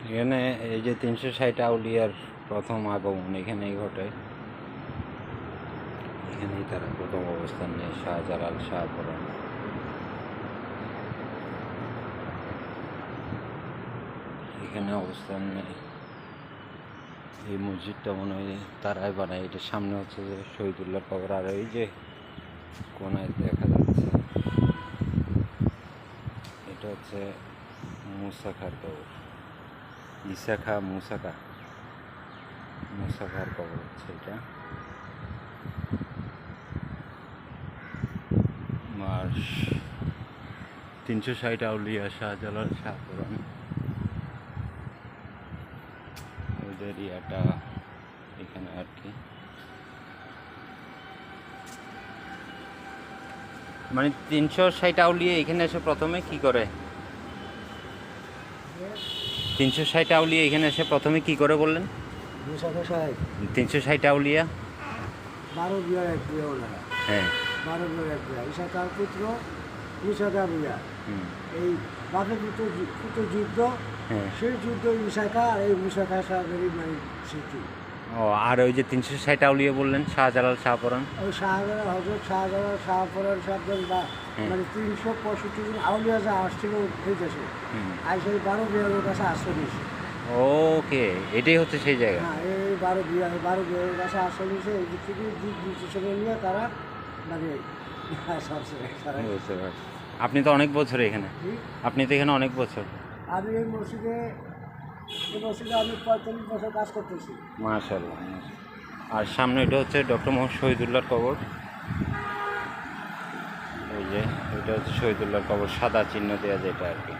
এখানে এই যে 360 আউলিয়ার প্রথম আগমন এখানেই ঘটে। এখানেই তারা প্রথম অবস্থান নেয়, শাহজালাল শাহপরাণ। এখানে অবস্থান নেয়। এই মসজিদটা মনে হয় তারাই বানায়। এটার সামনে হচ্ছে যে শহীদুল্লাহর কবর, আর এই যে কোনায় দেখা যাচ্ছে এটা হচ্ছে মুসা খার কবর। মুসা খার কবর হচ্ছে এটা। আর 360 আউলিয়া শাহজালাল শাহপরাণ ওদের ইয়াটা এখানে আর কি। মানে 360 আউলিয়া এখানে এসে প্রথমে কি করে? 360 আউলিয়া এখানে এসে প্রথমে কি করে বললেন? 360 আউলিয়া 12 বিয়ার এক বিয়া ওনারা। হ্যাঁ 12 বিয়ার এক বিয়া। ইসাকার পুত্র ইসাকা বিয়া। এই বাপের পুত্র যুদ্ধ, হ্যাঁ। সেই যুদ্ধ ইসাকা আর এই মুসাকা সাহেবেরই মানে স্মৃতি। ও, আর ওই যে 360 আউলিয়া বললেন শাহজালাল শাহপরাণ, ওই শাহজালাল হজরত শাহজালাল শাহপরাণ সাহেবের বা মানে 365 জন আউলিয়া যা আসছিল এই দেশে, আর সেই 12 বিয়ারের কাছে আশ্রয় নিয়েছে। ওকে, এটাই হচ্ছে সেই জায়গা। হ্যাঁ, এই 12 বিয়ারের কাছে আশ্রয় নিয়েছে। এই দিক থেকে দিক নির্দেশনা নিয়ে তারা মানে বুঝতে পারছি। আপনি তো অনেক বছর এখানে, আপনি তো এখানে অনেক বছর। আমি এই মসজিদে আমি 45 বছর কাজ করতেছি। মাশাআল্লাহ। আর সামনে এটা হচ্ছে ডক্টর মোহাম্মদ শহীদুল্লাহর কবর। এই যে এটা হচ্ছে শহীদুল্লাহর কবর, সাদা চিহ্ন দেওয়া যেটা আর কি।